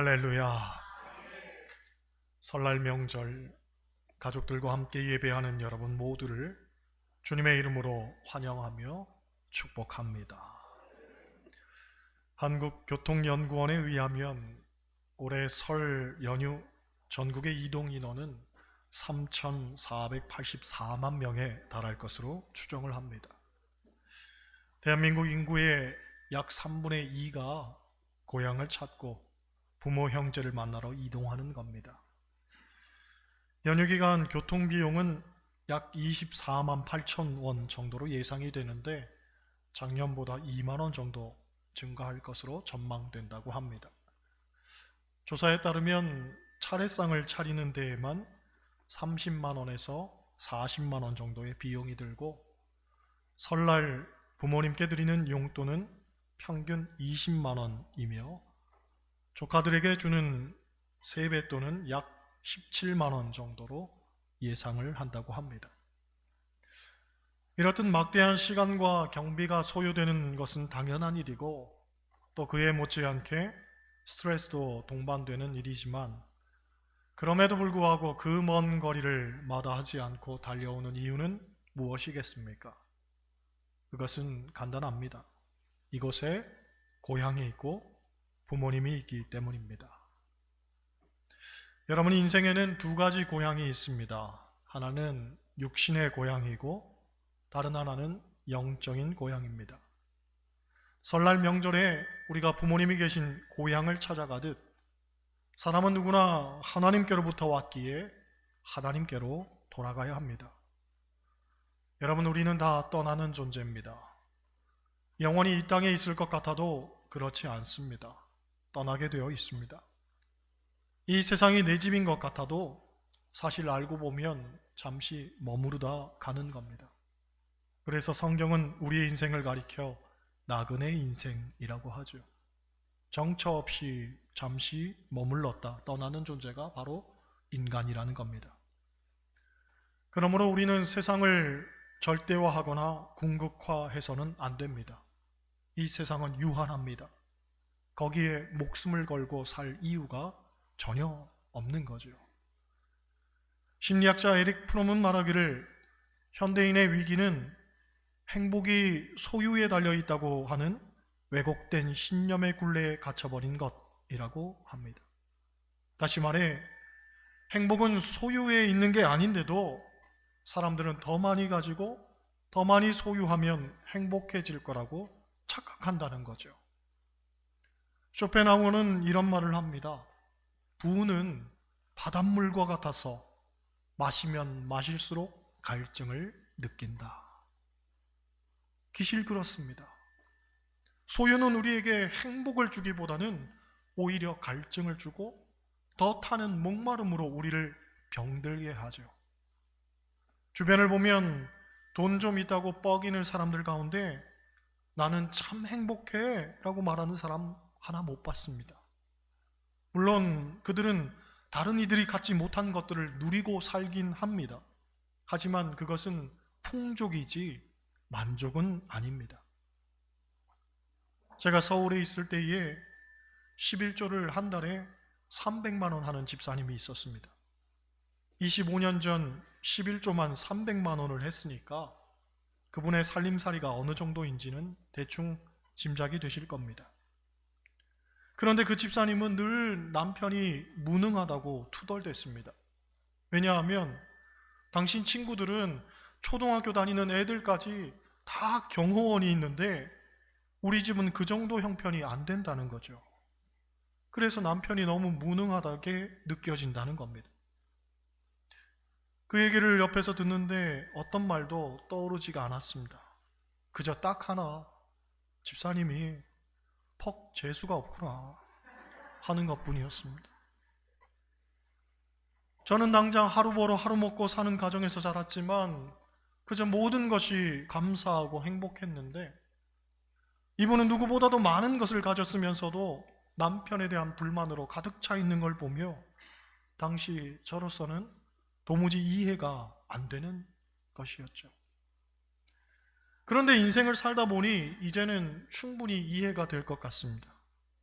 할렐루야. 설날 명절 가족들과 함께 예배하는 여러분 모두를 주님의 이름으로 환영하며 축복합니다. 한국교통연구원에 의하면 올해 설 연휴 전국의 이동 인원은 3,484만 명에 달할 것으로 추정을 합니다. 대한민국 인구의 약 3분의 2가 고향을 찾고 부모 형제를 만나러 이동하는 겁니다. 연휴 기간 교통비용은 약 24만 8천 원 정도로 예상이 되는데 작년보다 2만 원 정도 증가할 것으로 전망된다고 합니다. 조사에 따르면 차례상을 차리는 데에만 30만 원에서 40만 원 정도의 비용이 들고 설날 부모님께 드리는 용돈은 평균 20만 원이며 조카들에게 주는 세뱃돈은 약 17만 원 정도로 예상을 한다고 합니다. 이렇듯 막대한 시간과 경비가 소요되는 것은 당연한 일이고 또 그에 못지않게 스트레스도 동반되는 일이지만 그럼에도 불구하고 그 먼 거리를 마다하지 않고 달려오는 이유는 무엇이겠습니까? 그것은 간단합니다. 이곳에 고향이 있고 부모님이 있기 때문입니다. 여러분 인생에는 두 가지 고향이 있습니다. 하나는 육신의 고향이고 다른 하나는 영적인 고향입니다. 설날 명절에 우리가 부모님이 계신 고향을 찾아가듯 사람은 누구나 하나님께로부터 왔기에 하나님께로 돌아가야 합니다. 여러분 우리는 다 떠나는 존재입니다. 영원히 이 땅에 있을 것 같아도 그렇지 않습니다. 떠나게 되어 있습니다. 이 세상이 내 집인 것 같아도 사실 알고 보면 잠시 머무르다 가는 겁니다. 그래서 성경은 우리의 인생을 가리켜 나그네 인생이라고 하죠. 정처 없이 잠시 머물렀다 떠나는 존재가 바로 인간이라는 겁니다. 그러므로 우리는 세상을 절대화하거나 궁극화해서는 안 됩니다. 이 세상은 유한합니다. 거기에 목숨을 걸고 살 이유가 전혀 없는 거죠. 심리학자 에릭 프롬은 말하기를 현대인의 위기는 행복이 소유에 달려 있다고 하는 왜곡된 신념의 굴레에 갇혀버린 것이라고 합니다. 다시 말해 행복은 소유에 있는 게 아닌데도 사람들은 더 많이 가지고 더 많이 소유하면 행복해질 거라고 착각한다는 거죠. 쇼펜하우어는 이런 말을 합니다. 부는 바닷물과 같아서 마시면 마실수록 갈증을 느낀다. 기실 그렇습니다. 소유는 우리에게 행복을 주기보다는 오히려 갈증을 주고 더 타는 목마름으로 우리를 병들게 하죠. 주변을 보면 돈 좀 있다고 뻐기는 사람들 가운데 나는 참 행복해 라고 말하는 사람 하나 못 봤습니다. 물론 그들은 다른 이들이 갖지 못한 것들을 누리고 살긴 합니다. 하지만 그것은 풍족이지 만족은 아닙니다. 제가 서울에 있을 때에 11조를 한 달에 300만 원 하는 집사님이 있었습니다. 25년 전 11조만 300만 원을 했으니까 그분의 살림살이가 어느 정도인지는 대충 짐작이 되실 겁니다. 그런데 그 집사님은 늘 남편이 무능하다고 투덜댔습니다. 왜냐하면 당신 친구들은 초등학교 다니는 애들까지 다 경호원이 있는데 우리 집은 그 정도 형편이 안 된다는 거죠. 그래서 남편이 너무 무능하다게 느껴진다는 겁니다. 그 얘기를 옆에서 듣는데 어떤 말도 떠오르지가 않았습니다. 그저 딱 하나, 집사님이 퍽 재수가 없구나 하는 것뿐이었습니다. 저는 당장 하루 벌어 하루 먹고 사는 가정에서 자랐지만 그저 모든 것이 감사하고 행복했는데 이분은 누구보다도 많은 것을 가졌으면서도 남편에 대한 불만으로 가득 차 있는 걸 보며 당시 저로서는 도무지 이해가 안 되는 것이었죠. 그런데 인생을 살다 보니 이제는 충분히 이해가 될 것 같습니다.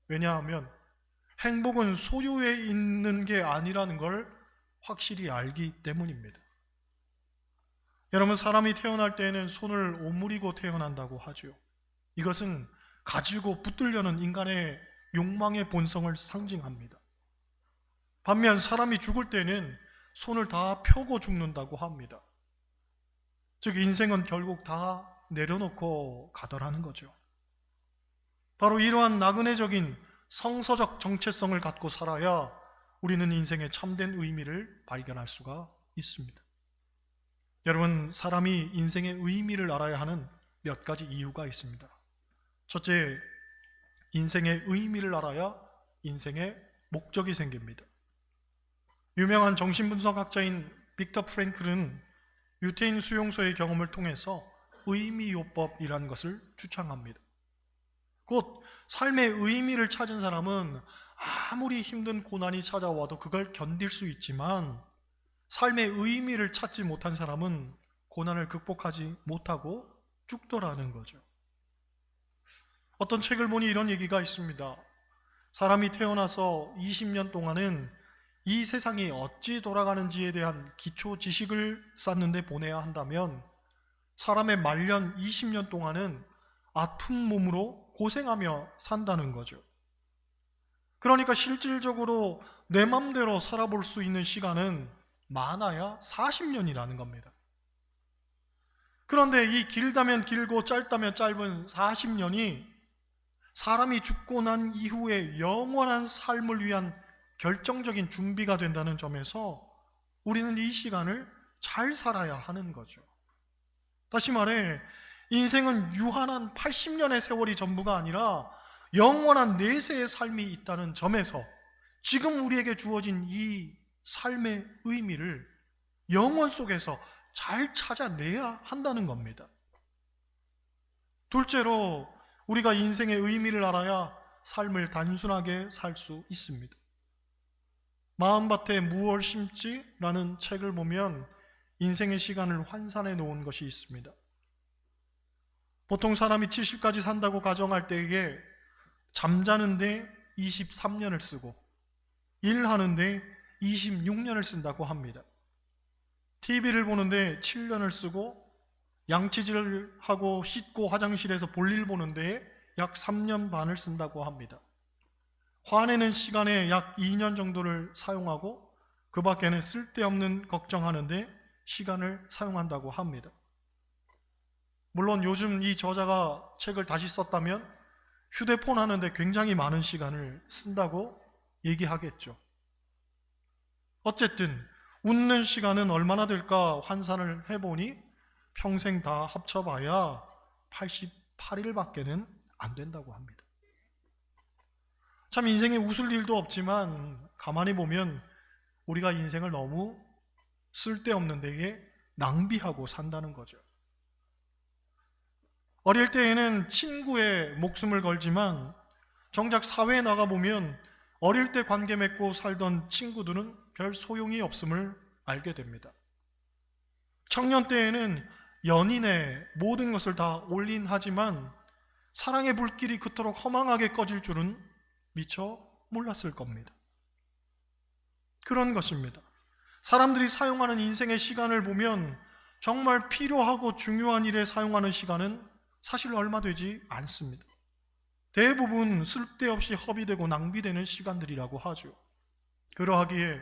왜냐하면 행복은 소유에 있는 게 아니라는 걸 확실히 알기 때문입니다. 여러분, 사람이 태어날 때에는 손을 오므리고 태어난다고 하죠. 이것은 가지고 붙들려는 인간의 욕망의 본성을 상징합니다. 반면 사람이 죽을 때는 손을 다 펴고 죽는다고 합니다. 즉 인생은 결국 다 내려놓고 가더라는 거죠. 바로 이러한 나그네적인 성서적 정체성을 갖고 살아야 우리는 인생의 참된 의미를 발견할 수가 있습니다. 여러분, 사람이 인생의 의미를 알아야 하는 몇 가지 이유가 있습니다. 첫째, 인생의 의미를 알아야 인생의 목적이 생깁니다. 유명한 정신분석학자인 빅터 프랭클은 유태인 수용소의 경험을 통해서 의미요법이라는 것을 주창합니다. 곧 삶의 의미를 찾은 사람은 아무리 힘든 고난이 찾아와도 그걸 견딜 수 있지만, 삶의 의미를 찾지 못한 사람은 고난을 극복하지 못하고 죽더라는 거죠. 어떤 책을 보니 이런 얘기가 있습니다. 사람이 태어나서 20년 동안은 이 세상이 어찌 돌아가는지에 대한 기초 지식을 쌓는데 보내야 한다면, 사람의 말년 20년 동안은 아픈 몸으로 고생하며 산다는 거죠. 그러니까 실질적으로 내 맘대로 살아볼 수 있는 시간은 많아야 40년이라는 겁니다. 그런데 이 길다면 길고 짧다면 짧은 40년이 사람이 죽고 난 이후에 영원한 삶을 위한 결정적인 준비가 된다는 점에서 우리는 이 시간을 잘 살아야 하는 거죠. 다시 말해, 인생은 유한한 80년의 세월이 전부가 아니라 영원한 내세의 삶이 있다는 점에서 지금 우리에게 주어진 이 삶의 의미를 영원 속에서 잘 찾아내야 한다는 겁니다. 둘째로, 우리가 인생의 의미를 알아야 삶을 단순하게 살 수 있습니다. 마음밭에 무엇을 심지? 라는 책을 보면 인생의 시간을 환산해 놓은 것이 있습니다. 보통 사람이 70까지 산다고 가정할 때에 잠자는데 23년을 쓰고 일하는데 26년을 쓴다고 합니다. TV를 보는데 7년을 쓰고 양치질을 하고 씻고 화장실에서 볼일 보는데 약 3년 반을 쓴다고 합니다. 화내는 시간에 약 2년 정도를 사용하고 그 밖에는 쓸데없는 걱정하는데 시간을 사용한다고 합니다. 물론 요즘 이 저자가 책을 다시 썼다면 휴대폰 하는데 굉장히 많은 시간을 쓴다고 얘기하겠죠. 어쨌든 웃는 시간은 얼마나 될까 환산을 해보니 평생 다 합쳐봐야 88일밖에는 안 된다고 합니다. 참 인생에 웃을 일도 없지만 가만히 보면 우리가 인생을 너무 쓸데없는 데에 낭비하고 산다는 거죠. 어릴 때에는 친구의 목숨을 걸지만 정작 사회에 나가보면 어릴 때 관계 맺고 살던 친구들은 별 소용이 없음을 알게 됩니다. 청년 때에는 연인의 모든 것을 다 올인하지만 사랑의 불길이 그토록 허망하게 꺼질 줄은 미처 몰랐을 겁니다. 그런 것입니다. 사람들이 사용하는 인생의 시간을 보면 정말 필요하고 중요한 일에 사용하는 시간은 사실 얼마 되지 않습니다. 대부분 쓸데없이 허비되고 낭비되는 시간들이라고 하죠. 그러하기에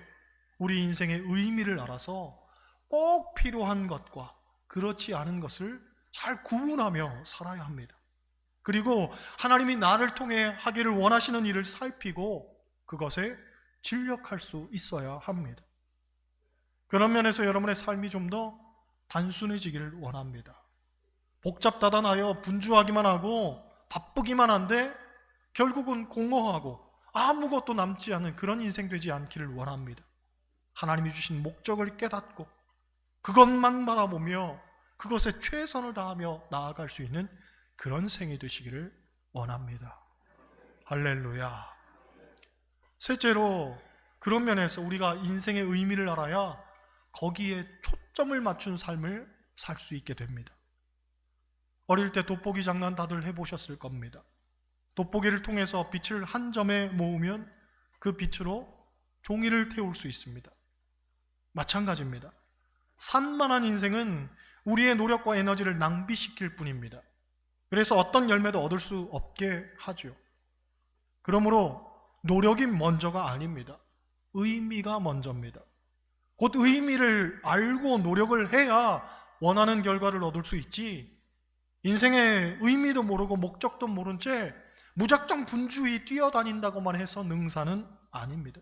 우리 인생의 의미를 알아서 꼭 필요한 것과 그렇지 않은 것을 잘 구분하며 살아야 합니다. 그리고 하나님이 나를 통해 하기를 원하시는 일을 살피고 그것에 진력할 수 있어야 합니다. 그런 면에서 여러분의 삶이 좀 더 단순해지기를 원합니다. 복잡다단하여 분주하기만 하고 바쁘기만 한데 결국은 공허하고 아무것도 남지 않은 그런 인생 되지 않기를 원합니다. 하나님이 주신 목적을 깨닫고 그것만 바라보며 그것에 최선을 다하며 나아갈 수 있는 그런 생이 되시기를 원합니다. 할렐루야. 셋째로, 그런 면에서 우리가 인생의 의미를 알아야 거기에 초점을 맞춘 삶을 살 수 있게 됩니다. 어릴 때 돋보기 장난 다들 해보셨을 겁니다. 돋보기를 통해서 빛을 한 점에 모으면 그 빛으로 종이를 태울 수 있습니다. 마찬가지입니다. 산만한 인생은 우리의 노력과 에너지를 낭비시킬 뿐입니다. 그래서 어떤 열매도 얻을 수 없게 하죠. 그러므로 노력이 먼저가 아닙니다. 의미가 먼저입니다. 곧 의미를 알고 노력을 해야 원하는 결과를 얻을 수 있지, 인생의 의미도 모르고 목적도 모른 채 무작정 분주히 뛰어다닌다고만 해서 능사는 아닙니다.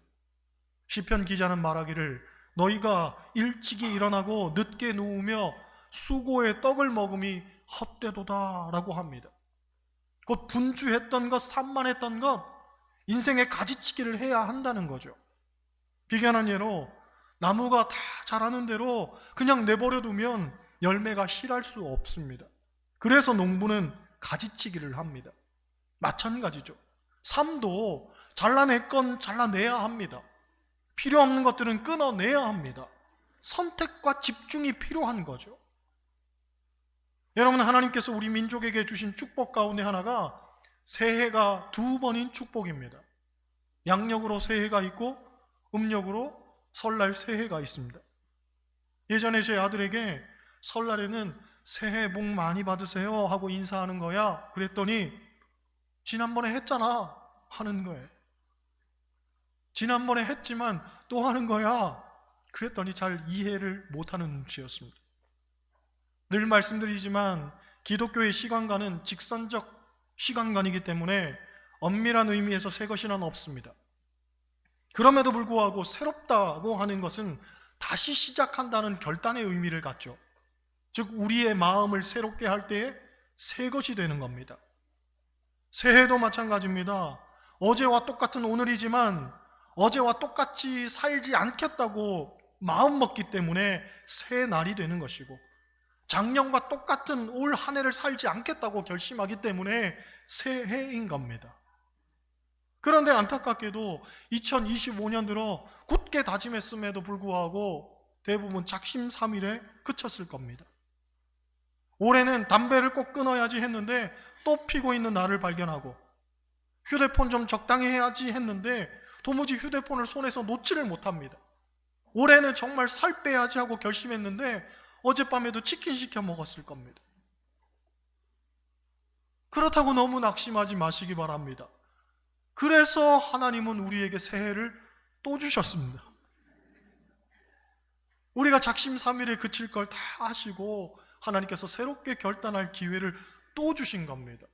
시편 기자는 말하기를 너희가 일찍이 일어나고 늦게 누우며 수고의 떡을 먹음이 헛되도다 라고 합니다. 곧 분주했던 것, 산만했던 것, 인생의 가지치기를 해야 한다는 거죠. 비견한 예로 나무가 다 자라는 대로 그냥 내버려 두면 열매가 실할 수 없습니다. 그래서 농부는 가지치기를 합니다. 마찬가지죠. 삶도 잘라낼 건 잘라내야 합니다. 필요 없는 것들은 끊어내야 합니다. 선택과 집중이 필요한 거죠. 여러분, 하나님께서 우리 민족에게 주신 축복 가운데 하나가 새해가 2번인 축복입니다. 양력으로 새해가 있고 음력으로 설날 새해가 있습니다. 예전에 제 아들에게 설날에는 새해 복 많이 받으세요 하고 인사하는 거야. 그랬더니 지난번에 했잖아 하는 거예요. 지난번에 했지만 또 하는 거야. 그랬더니 잘 이해를 못하는 눈치였습니다. 늘 말씀드리지만 기독교의 시간관은 직선적 시간관이기 때문에 엄밀한 의미에서 새 것이란 없습니다. 그럼에도 불구하고 새롭다고 하는 것은 다시 시작한다는 결단의 의미를 갖죠. 즉 우리의 마음을 새롭게 할 때에 새 것이 되는 겁니다. 새해도 마찬가지입니다. 어제와 똑같은 오늘이지만 어제와 똑같이 살지 않겠다고 마음먹기 때문에 새 날이 되는 것이고, 작년과 똑같은 올 한 해를 살지 않겠다고 결심하기 때문에 새해인 겁니다. 그런데 안타깝게도 2025년 들어 굳게 다짐했음에도 불구하고 대부분 작심삼일에 그쳤을 겁니다. 올해는 담배를 꼭 끊어야지 했는데 또 피고 있는 나를 발견하고, 휴대폰 좀 적당히 해야지 했는데 도무지 휴대폰을 손에서 놓지를 못합니다. 올해는 정말 살 빼야지 하고 결심했는데 어젯밤에도 치킨 시켜 먹었을 겁니다. 그렇다고 너무 낙심하지 마시기 바랍니다. 그래서 하나님은 우리에게 새해를 또 주셨습니다. 우리가 작심삼일에 그칠 걸 다 아시고 하나님께서 새롭게 결단할 기회를 또 주신 겁니다.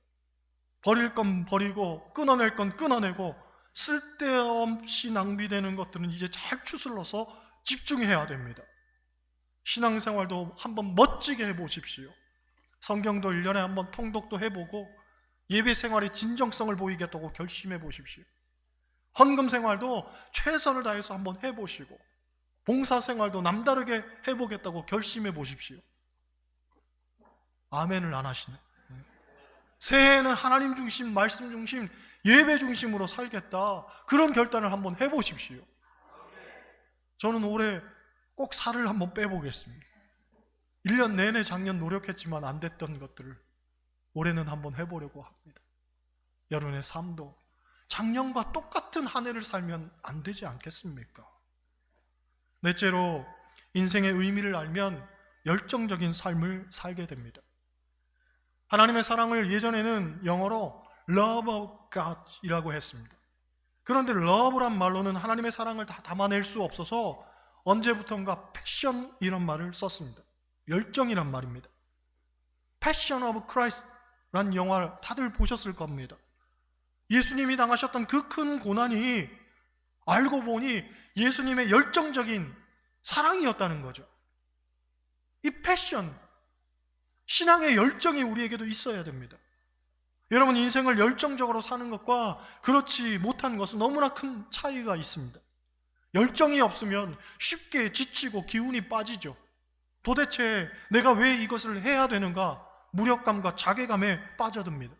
버릴 건 버리고 끊어낼 건 끊어내고 쓸데없이 낭비되는 것들은 이제 잘 추슬러서 집중해야 됩니다. 신앙생활도 한번 멋지게 해보십시오. 성경도 1년에 한번 통독도 해보고 예배생활의 진정성을 보이겠다고 결심해 보십시오. 헌금생활도 최선을 다해서 한번 해보시고 봉사생활도 남다르게 해보겠다고 결심해 보십시오. 아멘을 안 하시네. 새해에는 하나님 중심, 말씀 중심, 예배 중심으로 살겠다, 그런 결단을 한번 해보십시오. 저는 올해 꼭 살을 한번 빼보겠습니다. 1년 내내 작년 노력했지만 안 됐던 것들을 올해는 한번 해보려고 합니다. 여러분의 삶도 작년과 똑같은 한 해를 살면 안 되지 않겠습니까? 넷째로, 인생의 의미를 알면 열정적인 삶을 살게 됩니다. 하나님의 사랑을 예전에는 영어로 love of God 이라고 했습니다. 그런데 love란 말로는 하나님의 사랑을 다 담아낼 수 없어서 언제부턴가 passion 이란 말을 썼습니다. 열정이란 말입니다. Passion of Christ 란 영화 다들 보셨을 겁니다. 예수님이 당하셨던 그 큰 고난이 알고 보니 예수님의 열정적인 사랑이었다는 거죠. 이 패션, 신앙의 열정이 우리에게도 있어야 됩니다. 여러분, 인생을 열정적으로 사는 것과 그렇지 못한 것은 너무나 큰 차이가 있습니다. 열정이 없으면 쉽게 지치고 기운이 빠지죠. 도대체 내가 왜 이것을 해야 되는가, 무력감과 자괴감에 빠져듭니다.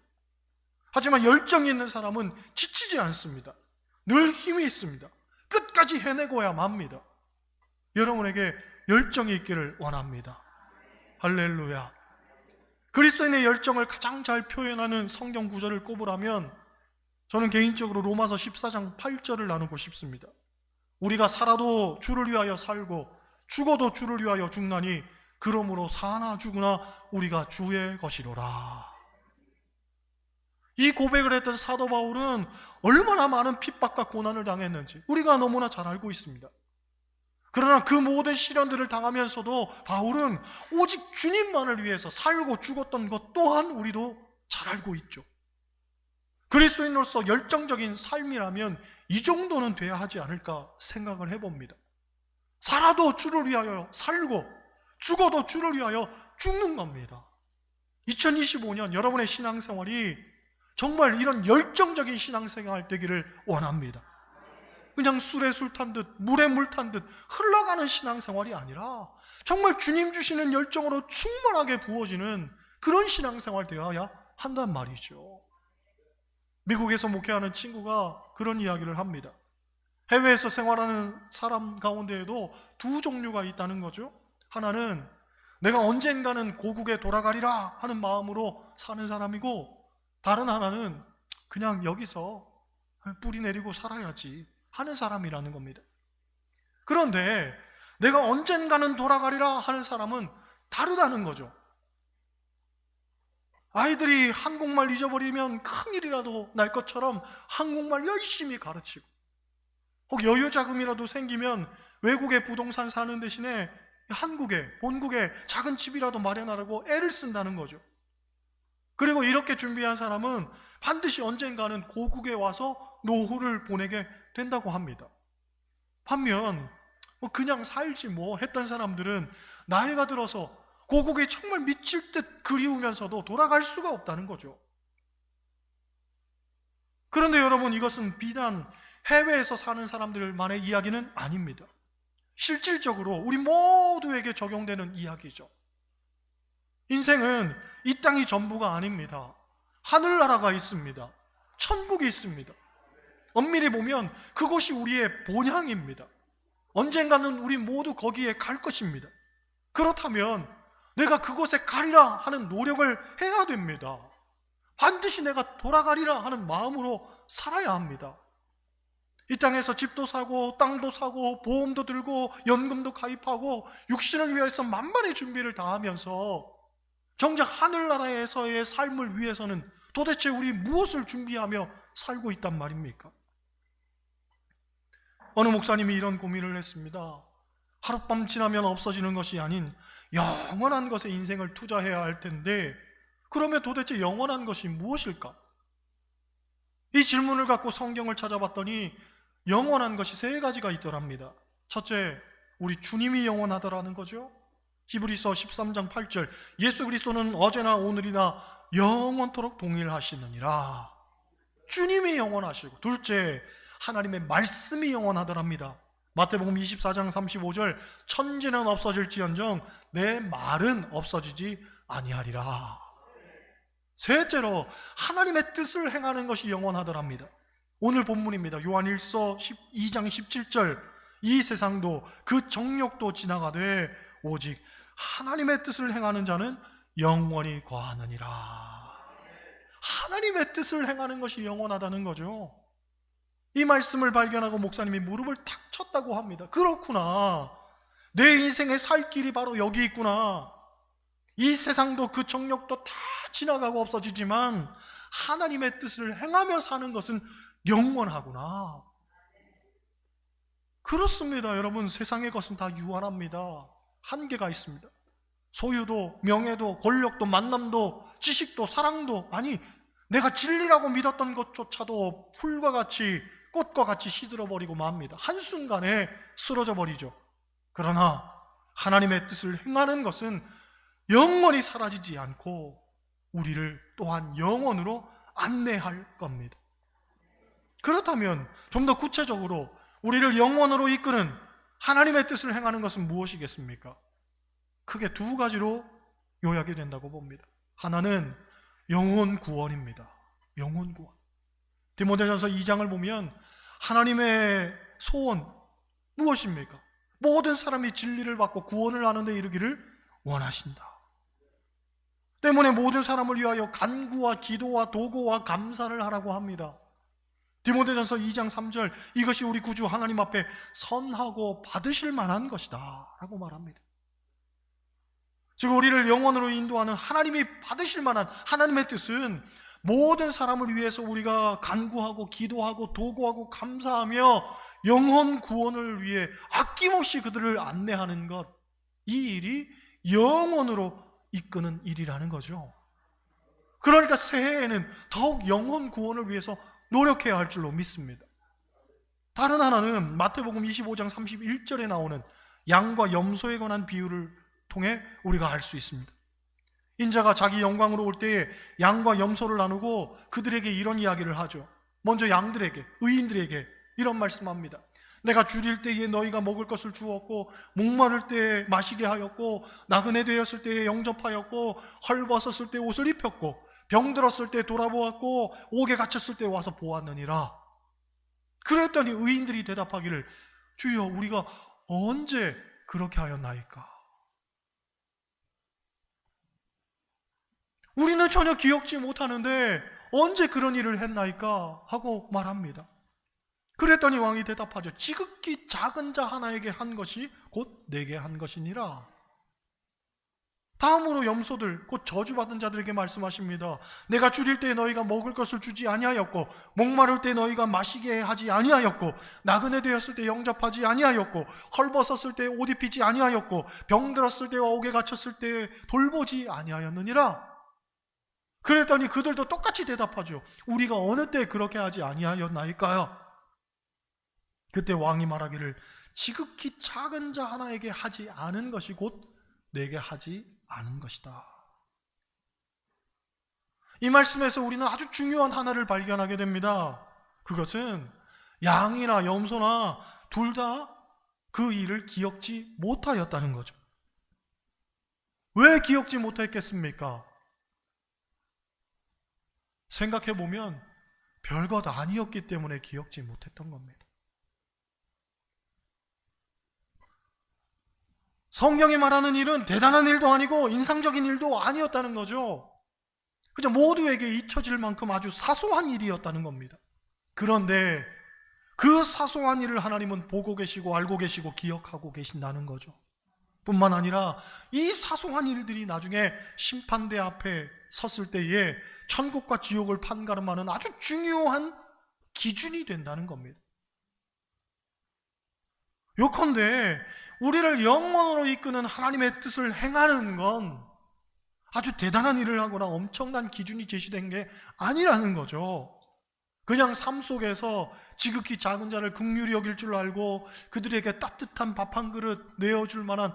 하지만 열정이 있는 사람은 지치지 않습니다. 늘 힘이 있습니다. 끝까지 해내고야 맙니다. 여러분에게 열정이 있기를 원합니다. 할렐루야. 그리스도인의 열정을 가장 잘 표현하는 성경 구절을 꼽으라면 저는 개인적으로 로마서 14장 8절을 나누고 싶습니다. 우리가 살아도 주를 위하여 살고 죽어도 주를 위하여 죽나니 그러므로 사나 죽으나 우리가 주의 것이로라. 이 고백을 했던 사도 바울은 얼마나 많은 핍박과 고난을 당했는지 우리가 너무나 잘 알고 있습니다. 그러나 그 모든 시련들을 당하면서도 바울은 오직 주님만을 위해서 살고 죽었던 것 또한 우리도 잘 알고 있죠. 그리스도인으로서 열정적인 삶이라면 이 정도는 돼야 하지 않을까 생각을 해봅니다. 살아도 주를 위하여 살고 죽어도 주를 위하여 죽는 겁니다. 2025년 여러분의 신앙생활이 정말 이런 열정적인 신앙생활 되기를 원합니다. 그냥 술에 술 탄 듯 물에 물 탄 듯 흘러가는 신앙생활이 아니라 정말 주님 주시는 열정으로 충만하게 부어지는 그런 신앙생활 되어야 한단 말이죠. 미국에서 목회하는 친구가 그런 이야기를 합니다. 해외에서 생활하는 사람 가운데에도 두 종류가 있다는 거죠. 하나는 내가 언젠가는 고국에 돌아가리라 하는 마음으로 사는 사람이고, 다른 하나는 그냥 여기서 뿌리 내리고 살아야지 하는 사람이라는 겁니다. 그런데 내가 언젠가는 돌아가리라 하는 사람은 다르다는 거죠. 아이들이 한국말 잊어버리면 큰일이라도 날 것처럼 한국말 열심히 가르치고, 혹 여유 자금이라도 생기면 외국에 부동산 사는 대신에 한국에, 본국에 작은 집이라도 마련하라고 애를 쓴다는 거죠. 그리고 이렇게 준비한 사람은 반드시 언젠가는 고국에 와서 노후를 보내게 된다고 합니다. 반면 그냥 살지 뭐 했던 사람들은 나이가 들어서 고국이 정말 미칠 듯 그리우면서도 돌아갈 수가 없다는 거죠. 그런데 여러분, 이것은 비단 해외에서 사는 사람들만의 이야기는 아닙니다. 실질적으로 우리 모두에게 적용되는 이야기죠. 인생은 이 땅이 전부가 아닙니다. 하늘나라가 있습니다. 천국이 있습니다. 엄밀히 보면 그곳이 우리의 본향입니다. 언젠가는 우리 모두 거기에 갈 것입니다. 그렇다면 내가 그곳에 가리라 하는 노력을 해야 됩니다. 반드시 내가 돌아가리라 하는 마음으로 살아야 합니다. 이 땅에서 집도 사고 땅도 사고 보험도 들고 연금도 가입하고 육신을 위해서 만반의 준비를 다하면서 정작 하늘나라에서의 삶을 위해서는 도대체 우리 무엇을 준비하며 살고 있단 말입니까? 어느 목사님이 이런 고민을 했습니다. 하룻밤 지나면 없어지는 것이 아닌 영원한 것에 인생을 투자해야 할 텐데, 그러면 도대체 영원한 것이 무엇일까? 이 질문을 갖고 성경을 찾아봤더니 영원한 것이 세 가지가 있더랍니다. 첫째, 우리 주님이 영원하더라는 거죠. 히브리서 13장 8절, 예수 그리스도는 어제나 오늘이나 영원토록 동일하시느니라. 주님이 영원하시고, 둘째, 하나님의 말씀이 영원하더랍니다. 마태복음 24장 35절, 천지는 없어질지언정 내 말은 없어지지 아니하리라. 셋째로 하나님의 뜻을 행하는 것이 영원하더랍니다. 오늘 본문입니다. 요한일서 12장 17절, 이 세상도 그 정욕도 지나가되 오직 하나님의 뜻을 행하는 자는 영원히 거하느니라. 하나님의 뜻을 행하는 것이 영원하다는 거죠. 이 말씀을 발견하고 목사님이 무릎을 탁 쳤다고 합니다. 그렇구나, 내 인생의 살 길이 바로 여기 있구나. 이 세상도 그 정욕도 다 지나가고 없어지지만 하나님의 뜻을 행하며 사는 것은 영원하구나. 그렇습니다. 여러분, 세상의 것은 다 유한합니다. 한계가 있습니다. 소유도 명예도 권력도 만남도 지식도 사랑도, 아니 내가 진리라고 믿었던 것조차도 풀과 같이 꽃과 같이 시들어버리고 맙니다. 한순간에 쓰러져 버리죠. 그러나 하나님의 뜻을 행하는 것은 영원히 사라지지 않고 우리를 또한 영원으로 안내할 겁니다. 그렇다면 좀 더 구체적으로 우리를 영원으로 이끄는 하나님의 뜻을 행하는 것은 무엇이겠습니까? 크게 두 가지로 요약이 된다고 봅니다. 하나는 영혼 구원입니다. 영혼 구원. 디모데전서 2장을 보면 하나님의 소원 무엇입니까? 모든 사람이 진리를 받고 구원을 하는 데 이르기를 원하신다. 때문에 모든 사람을 위하여 간구와 기도와 도고와 감사를 하라고 합니다. 디모데전서 2장 3절, 이것이 우리 구주 하나님 앞에 선하고 받으실 만한 것이다 라고 말합니다. 즉 우리를 영원으로 인도하는 하나님이 받으실 만한 하나님의 뜻은 모든 사람을 위해서 우리가 간구하고 기도하고 도구하고 감사하며 영혼 구원을 위해 아낌없이 그들을 안내하는 것, 이 일이 영원으로 이끄는 일이라는 거죠. 그러니까 새해에는 더욱 영혼 구원을 위해서 노력해야 할 줄로 믿습니다. 다른 하나는 마태복음 25장 31절에 나오는 양과 염소에 관한 비유를 통해 우리가 알 수 있습니다. 인자가 자기 영광으로 올 때에 양과 염소를 나누고 그들에게 이런 이야기를 하죠. 먼저 양들에게, 의인들에게 이런 말씀합니다. 내가 줄일 때에 너희가 먹을 것을 주었고, 목마를 때에 마시게 하였고, 나그네 되었을 때에 영접하였고, 헐벗었을 때 옷을 입혔고, 병들었을 때 돌아보았고, 옥에 갇혔을 때 와서 보았느니라. 그랬더니 의인들이 대답하기를, 주여 우리가 언제 그렇게 하였나이까? 우리는 전혀 기억지 못하는데 언제 그런 일을 했나이까? 하고 말합니다. 그랬더니 왕이 대답하죠. 지극히 작은 자 하나에게 한 것이 곧 내게 한 것이니라. 다음으로 염소들, 곧 저주받은 자들에게 말씀하십니다. 내가 줄일 때 너희가 먹을 것을 주지 아니하였고, 목마를 때 너희가 마시게 하지 아니하였고, 나그네 되었을 때 영접하지 아니하였고, 헐벗었을 때 옷 입히지 아니하였고, 병들었을 때와 옥에 갇혔을 때 돌보지 아니하였느니라. 그랬더니 그들도 똑같이 대답하죠. 우리가 어느 때 그렇게 하지 아니하였나이까요? 그때 왕이 말하기를, 지극히 작은 자 하나에게 하지 않은 것이 곧 내게 하지 않은 것이다. 이 말씀에서 우리는 아주 중요한 하나를 발견하게 됩니다. 그것은 양이나 염소나 둘 다 그 일을 기억지 못하였다는 거죠. 왜 기억지 못했겠습니까? 생각해보면 별것 아니었기 때문에 기억지 못했던 겁니다. 성경이 말하는 일은 대단한 일도 아니고 인상적인 일도 아니었다는 거죠. 그저 모두에게 잊혀질 만큼 아주 사소한 일이었다는 겁니다. 그런데 그 사소한 일을 하나님은 보고 계시고 알고 계시고 기억하고 계신다는 거죠. 뿐만 아니라 이 사소한 일들이 나중에 심판대 앞에 섰을 때에 천국과 지옥을 판가름하는 아주 중요한 기준이 된다는 겁니다. 요컨대 우리를 영원으로 이끄는 하나님의 뜻을 행하는 건 아주 대단한 일을 하거나 엄청난 기준이 제시된 게 아니라는 거죠. 그냥 삶 속에서 지극히 작은 자를 긍휼히 여길 줄 알고 그들에게 따뜻한 밥 한 그릇 내어줄 만한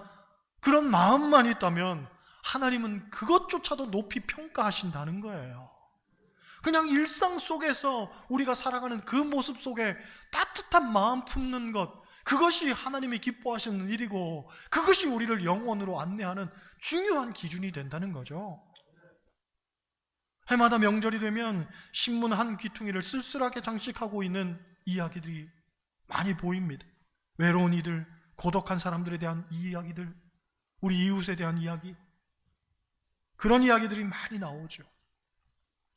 그런 마음만 있다면 하나님은 그것조차도 높이 평가하신다는 거예요. 그냥 일상 속에서 우리가 살아가는 그 모습 속에 따뜻한 마음 품는 것, 그것이 하나님이 기뻐하시는 일이고 그것이 우리를 영원으로 안내하는 중요한 기준이 된다는 거죠. 해마다 명절이 되면 신문 한 귀퉁이를 쓸쓸하게 장식하고 있는 이야기들이 많이 보입니다. 외로운 이들, 고독한 사람들에 대한 이야기들, 우리 이웃에 대한 이야기, 그런 이야기들이 많이 나오죠.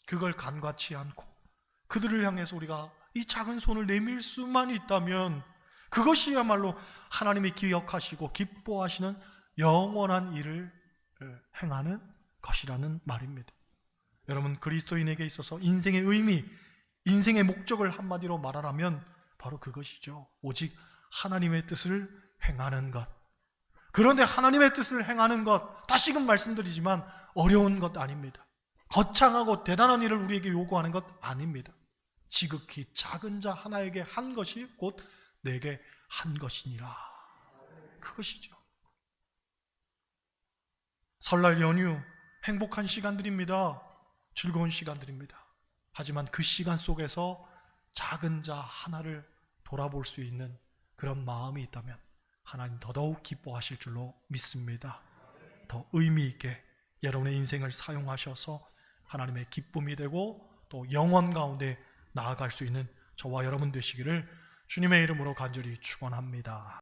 그걸 간과치 않고 그들을 향해서 우리가 이 작은 손을 내밀 수만 있다면 그것이야말로 하나님이 기억하시고 기뻐하시는 영원한 일을 행하는 것이라는 말입니다. 여러분, 그리스도인에게 있어서 인생의 의미, 인생의 목적을 한마디로 말하라면 바로 그것이죠. 오직 하나님의 뜻을 행하는 것. 그런데 하나님의 뜻을 행하는 것, 다시금 말씀드리지만 어려운 것 아닙니다. 거창하고 대단한 일을 우리에게 요구하는 것 아닙니다. 지극히 작은 자 하나에게 한 것이 곧 내게 한 것이니라. 그것이죠. 설날 연휴 행복한 시간들입니다. 즐거운 시간들입니다. 하지만 그 시간 속에서 작은 자 하나를 돌아볼 수 있는 그런 마음이 있다면 하나님 더더욱 기뻐하실 줄로 믿습니다. 더 의미 있게 여러분의 인생을 사용하셔서 하나님의 기쁨이 되고 또 영원 가운데 나아갈 수 있는 저와 여러분 되시기를 주님의 이름으로 간절히 축원합니다.